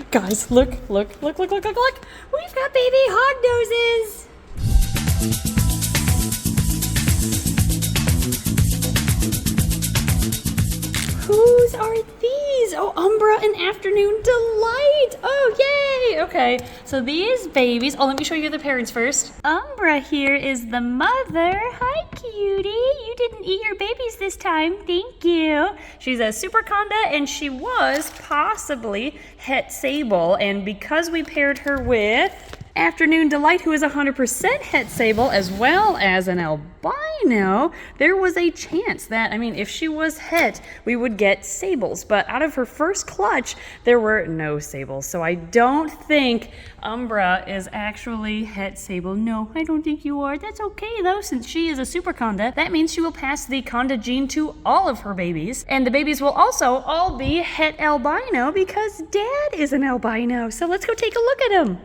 Guys, look. We've got baby hog noses. Whose are these? Oh, Umbra and Afternoon Delight. Oh, yay. Okay, so these babies, let me show you the parents first. Umbra here is the mother. Hi, cutie. You didn't eat your babies this time. Thank you. She's a super conda, and she was possibly het sable. And because we paired her with Afternoon Delight, who is 100% het sable, as well as an albino, there was a chance that, if she was het, we would get sables. But out of her first clutch, there were no sables. So I don't think Umbra is actually het sable. No, I don't think you are. That's okay, though, since she is a super conda. That means she will pass the conda gene to all of her babies. And the babies will also all be het albino because Dad is an albino. So let's go take a look at him.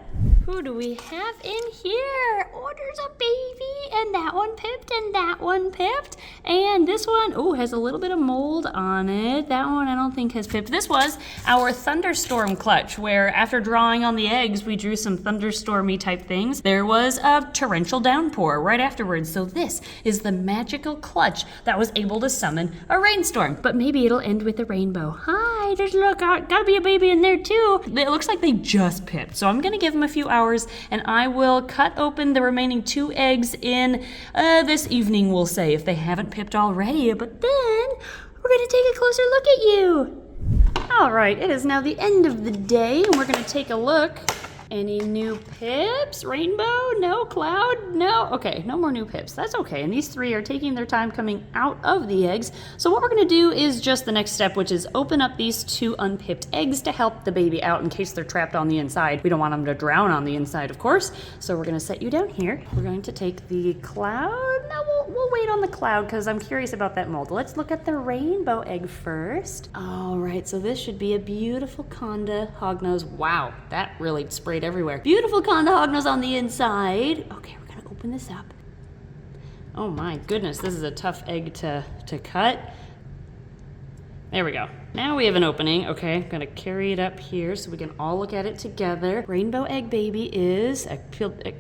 Who do we have in here? Oh, there's a baby, and that one pipped, and that one pipped. And this one, has a little bit of mold on it. That one I don't think has pipped. This was our thunderstorm clutch, where after drawing on the eggs, we drew some thunderstormy type things. There was a torrential downpour right afterwards. So this is the magical clutch that was able to summon a rainstorm. But maybe it'll end with a rainbow. Hi, there's gotta be a baby in there too. It looks like they just pipped. So I'm gonna give them a few hours, and I will cut open the remaining 2 eggs in this evening, we'll say, if they haven't pipped already. But then we're gonna take a closer look at you. All right, it is now the end of the day, and we're gonna take a look. Any new pips? Rainbow? No. Cloud? No. Okay, no more new pips. That's okay. And these 3 are taking their time coming out of the eggs. So what we're gonna do is just the next step, which is open up these 2 unpipped eggs to help the baby out in case they're trapped on the inside. We don't want them to drown on the inside, of course. So we're gonna set you down here. We're going to take the cloud. No, we'll wait on the cloud because I'm curious about that mold. Let's look at the rainbow egg first. All right, so this should be a beautiful conda hognose. Wow, that really sprayed everywhere. Beautiful conda hognose on the inside. Okay, we're gonna open this up. Oh my goodness, this is a tough egg to cut. There we go. Now we have an opening. Okay, I'm gonna carry it up here so we can all look at it together. Rainbow egg baby is, I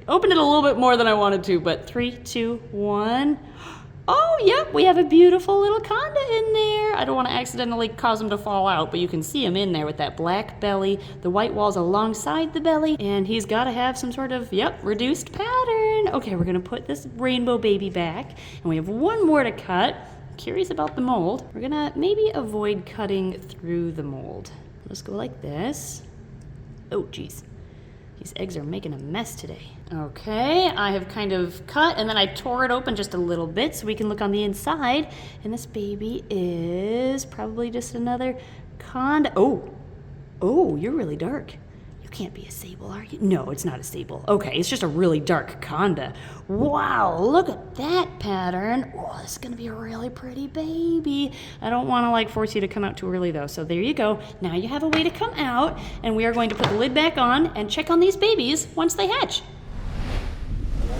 opened it a little bit more than I wanted to, but 3, 2, 1. Oh, yep, we have a beautiful little conda in there. I don't want to accidentally cause him to fall out, but you can see him in there with that black belly, the white walls alongside the belly, and he's got to have some sort of, reduced pattern. Okay, we're going to put this rainbow baby back, and we have 1 more to cut. Curious about the mold. We're going to maybe avoid cutting through the mold. Let's go like this. Oh, geez. These eggs are making a mess today. Okay, I have kind of cut, and then I tore it open just a little bit so we can look on the inside. And this baby is probably just another conda. Oh, you're really dark. You can't be a sable, are you? No, it's not a sable. Okay, it's just a really dark conda. Wow, look at that pattern. Oh, this is gonna be a really pretty baby. I don't wanna force you to come out too early though. So there you go. Now you have a way to come out, and we are going to put the lid back on and check on these babies once they hatch.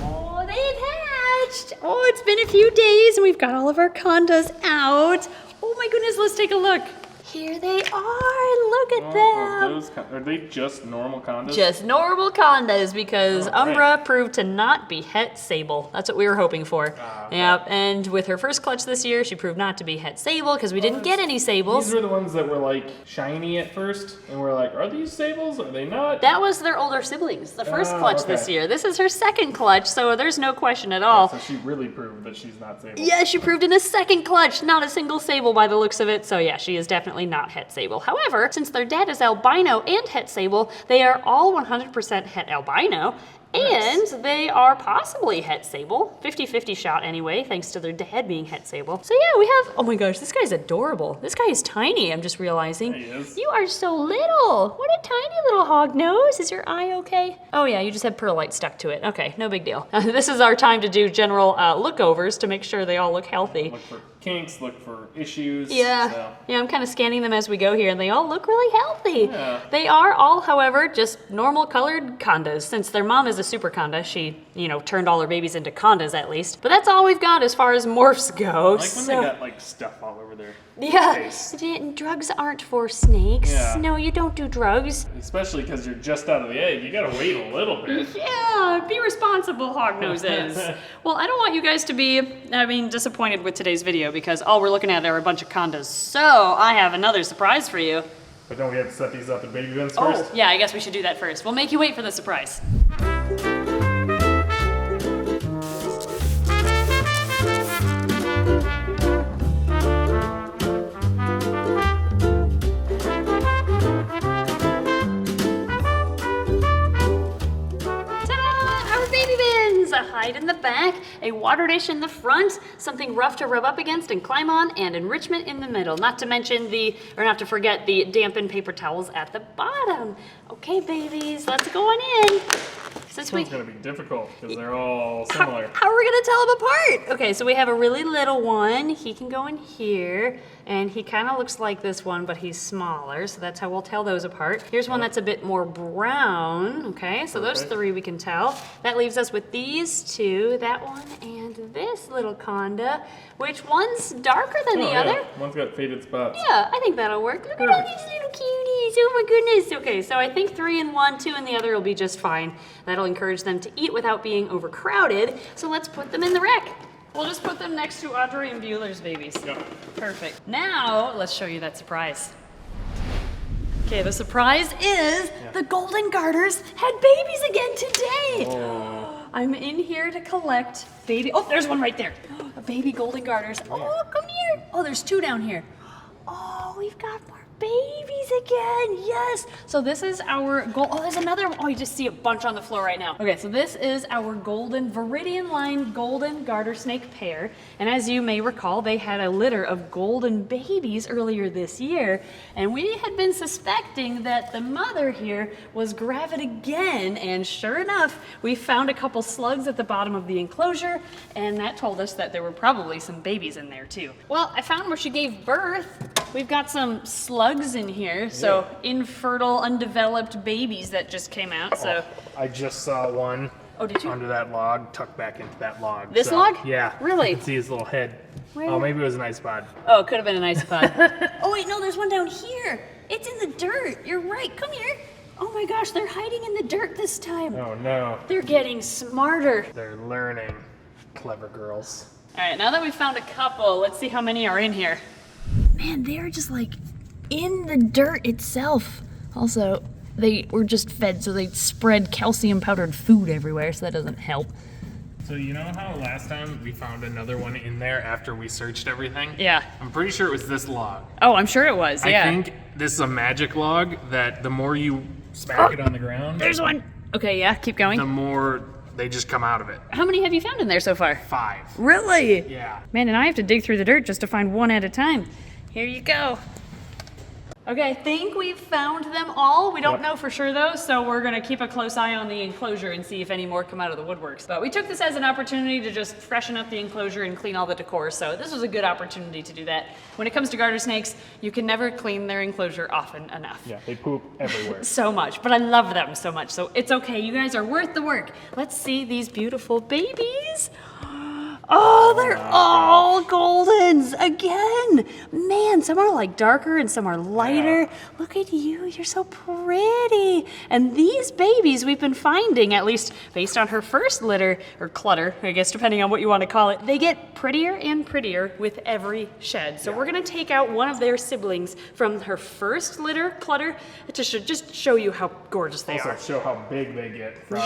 Oh, they've hatched. Oh, it's been a few days and we've got all of our condas out. Oh my goodness, let's take a look. Here they are. Look at them. Are they just normal condas? Just normal condas because Umbra proved to not be het sable. That's what we were hoping for. Okay. Yep. And with her first clutch this year, she proved not to be het sable because we didn't get any sables. These were the ones that were shiny at first, and we're like, are these sables? Are they not? That was their older siblings. The first clutch this year. This is her second clutch, so there's no question at all. So she really proved that she's not sable. Yeah, she proved in the second clutch, not a single sable by the looks of it. So yeah, she is definitely not het sable. However, since their dad is albino and het sable, they are all 100% het albino. Nice. And they are possibly het sable. 50-50 shot anyway, thanks to their dad being het sable. So yeah, we have, oh my gosh, this guy's adorable. This guy is tiny, I'm just realizing. He is. You are so little. What a tiny little hog nose. Is your eye okay? Oh yeah, you just have perlite stuck to it. Okay, no big deal. This is our time to do general lookovers to make sure they all look healthy. Look for kinks, look for issues. Yeah, so. Yeah, I'm kind of scanning them as we go here, and they all look really healthy. Yeah. They are all, however, just normal colored condas. Since their mom is a super conda, she, turned all her babies into condas at least. But that's all we've got as far as morphs go. I like when they got stuff all over their Yeah, Case. drugs aren't for snakes. Yeah. No, you don't do drugs. Especially because you're just out of the egg. You gotta wait a little bit. Yeah, be responsible, hog noses. Well, I don't want you guys to be, disappointed with today's video because all we're looking at are a bunch of condos. So I have another surprise for you. But don't we have to set these up in baby bins Oh, first? yeah, I guess we should do that first. We'll make you wait for the surprise. A hide in the back, a water dish in the front, something rough to rub up against and climb on, and enrichment in the middle. Not to forget the dampened paper towels at the bottom. Okay, babies, let's go on in. This one's gonna be difficult because they're all similar. How are we gonna tell them apart? Okay, so we have a really little one. He can go in here, and he kind of looks like this one, but he's smaller, so that's how we'll tell those apart. Here's one that's a bit more brown. Okay, so those Perfect. three we can tell. That leaves us with these two, that one and this little conda. Which one's darker than the other? One's got faded spots. Yeah, I think that'll work. Look at all these little cuties. Oh my goodness. Okay, so I think 3 in one, 2 in the other will be just fine. That'll encourage them to eat without being overcrowded. So let's put them in the rack. We'll just put them next to Audrey and Bueller's babies. Yep. Perfect. Now, let's show you that surprise. Okay, the surprise is the Golden Garters had babies again today. Oh. I'm in here to collect baby. Oh, there's one right there. A baby Golden Garters. Oh, come here. Oh, there's 2 down here. Oh, we've got more babies again. Yes. So this is our gold. Oh, there's another one. Oh, you just see a bunch on the floor right now. Okay, so this is our golden Viridian line golden garter snake pair. And as you may recall, they had a litter of golden babies earlier this year. And we had been suspecting that the mother here was gravid again. And sure enough, we found a couple slugs at the bottom of the enclosure. And that told us that there were probably some babies in there too. Well, I found where she gave birth. We've got some slugs in here, so infertile, undeveloped babies that just came out. So I just saw one did you? under that log, tucked back into that log. This log? Yeah. Really? You can see his little head. Where? Oh, maybe it was an ice pod. Oh, it could have been an ice pod. Oh wait, no, there's one down here. It's in the dirt. You're right. Come here. Oh my gosh, they're hiding in the dirt this time. Oh no. They're getting smarter. They're learning. Clever girls. All right, now that we've found a couple, let's see how many are in here. Man, they are just like in the dirt itself. Also, they were just fed, so they spread calcium powdered food everywhere, so that doesn't help. So you know how last time we found another one in there after we searched everything? Yeah. I'm pretty sure it was this log. Oh, I'm sure it was, yeah. I think this is a magic log that the more you smack it on the ground, There's one. Okay, yeah, keep going. the more they just come out of it. How many have you found in there so far? 5. Really? Yeah. Man, and I have to dig through the dirt just to find one at a time. Here you go. Okay, I think we've found them all. We don't know for sure though, so we're gonna keep a close eye on the enclosure and see if any more come out of the woodworks. But we took this as an opportunity to just freshen up the enclosure and clean all the decor, so this was a good opportunity to do that. When it comes to garter snakes, you can never clean their enclosure often enough. Yeah, they poop everywhere. So much, but I love them so much, so it's okay. You guys are worth the work. Let's see these beautiful babies. Oh, they're all goldens again. Man, some are like darker and some are lighter. Look at you, you're so pretty. And these babies we've been finding, at least based on her first litter, or clutter, I guess, depending on what you want to call it, they get prettier and prettier with every shed. So we're gonna take out one of their siblings from her first litter, clutter, to just show you how gorgeous they Also are. show how big they get from,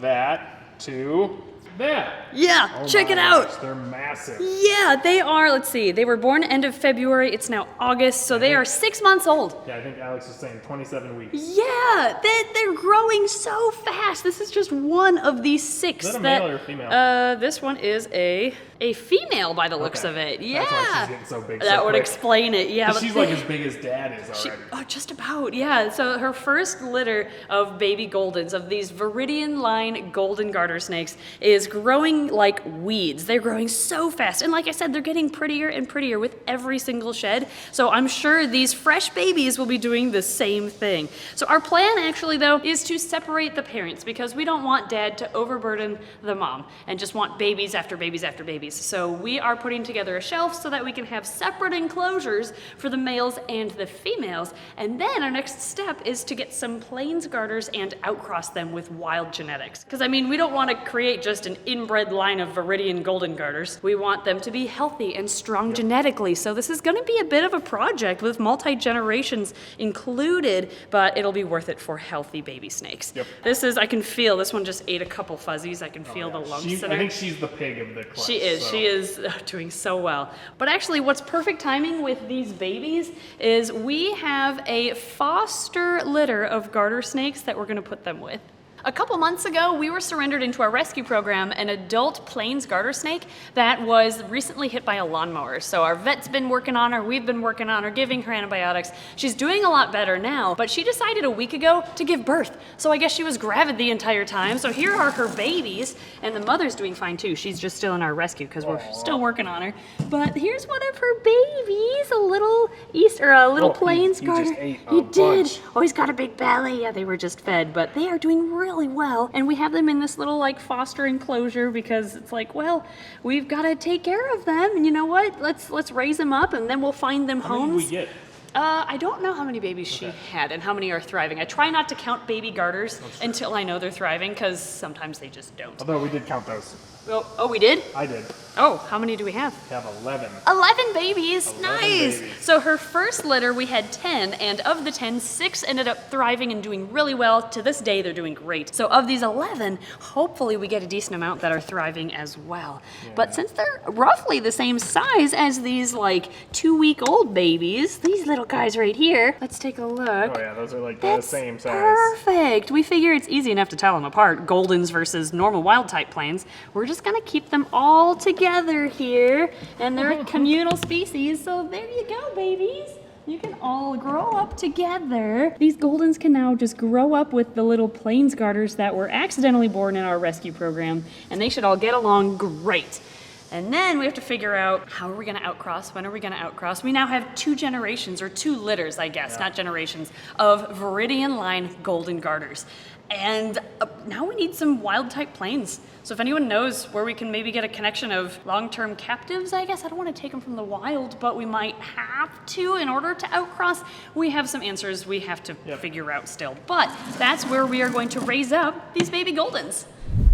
that to that. Yeah, Oh check my it out. gosh, they're massive. Yeah, they are. Let's see. They were born end of February. It's now August, so they are 6 months old. Yeah, I think Alex was saying 27 weeks. Yeah, they're growing so fast. This is just one of these 6. Is that a male or a female? This one is a female by the looks Okay. of it. Yeah. That's why she's getting so big so That would quick. explain it. Yeah, but She's like as big as Dad is already. Oh, just about, yeah. So her first litter of baby goldens, of these Viridian line golden garter snakes, is growing like weeds. They're growing so fast. And like I said, they're getting prettier and prettier with every single shed. So I'm sure these fresh babies will be doing the same thing. So our plan actually, though, is to separate the parents because we don't want Dad to overburden the mom and just want babies after babies after babies. babies. So we are putting together a shelf so that we can have separate enclosures for the males and the females. And then our next step is to get some plains garters and outcross them with wild genetics. Because I mean, we don't want to create just an inbred line of Viridian golden garters. We want them to be healthy and strong genetically. So this is going to be a bit of a project with multi-generations included, but it'll be worth it for healthy baby snakes. This is, I can feel, this one just ate a couple fuzzies. I can feel the lumps in her. I think she's the pig of the class. She is doing so well. But actually what's perfect timing with these babies is we have a foster litter of garter snakes that we're going to put them with. A couple months ago, we were surrendered into our rescue program an adult plains garter snake that was recently hit by a lawnmower. So our vet's been working on her, we've been working on her, giving her antibiotics. She's doing a lot better now, but she decided a week ago to give birth. So I guess she was gravid the entire time. So here are her babies, and the mother's doing fine too. She's just still in our rescue because we're still working on her. But here's one of her babies, a little plains garter. He did. Oh, he's got a big belly. Yeah, they were just fed, but they are doing really well, and we have them in this little like foster enclosure because it's like, well, we've got to take care of them, and you know what? Let's raise them up, and then we'll find them homes. How many did we get? I don't know how many babies she had and how many are thriving. I try not to count baby garters until I know they're thriving because sometimes they just don't. Although we did count those. Oh, we did? I did. Oh, how many do we have? We have 11. 11 babies, 11 nice. babies. So her first litter, we had 10, and of the 10, 6 ended up thriving and doing really well. To this day, they're doing great. So of these 11, hopefully we get a decent amount that are thriving as well. Yeah. But since they're roughly the same size as these like 2-week-old babies, these little guys right here, let's take a look. Oh yeah, those are like the same size. Perfect. We figure it's easy enough to tell them apart, Goldens versus normal wild type plains. We're just gonna keep them all together here, and they're a communal species, so there you go, babies. You can all grow up together. These Goldens can now just grow up with the little plains garters that were accidentally born in our rescue program, and they should all get along great. And then we have to figure out how are we going to outcross, when are we going to outcross. We now have 2 generations, or 2 litters, I guess, not generations, of Viridian line golden garters. And now we need some wild type plains. So if anyone knows where we can maybe get a connection of long-term captives, I guess, I don't want to take them from the wild, but we might have to in order to outcross. We have some answers we have to figure out still. But that's where we are going to raise up these baby Goldens.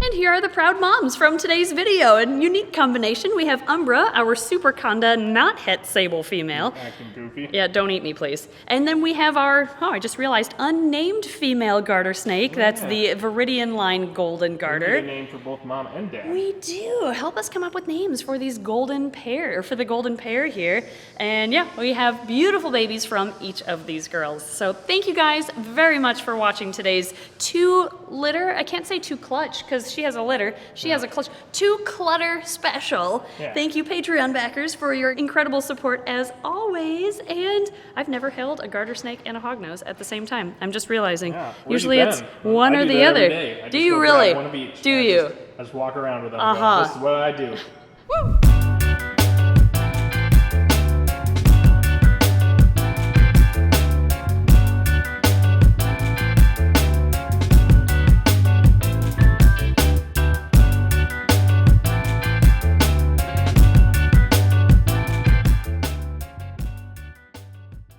And here are the proud moms from today's video. In unique combination, we have Umbra, our super conda, not het sable female. Acting goofy. Yeah, don't eat me, please. And then we have our, I just realized, unnamed female garter snake. That's the Viridian line golden garter. We need a name for both mom and dad. We do. Help us come up with names for these golden pair, or for the golden pair here. And yeah, we have beautiful babies from each of these girls. So thank you guys very much for watching today's 2 litter. I can't say 2 clutch because she has a litter. She has a clutch. 2 clutter special. Yeah. Thank you, Patreon backers, for your incredible support as always. And I've never held a garter snake and a hognose at the same time. I'm just realizing. Yeah. Usually it's one or the other. Do you really? One of each. Do you? I just walk around with them. This is what I do.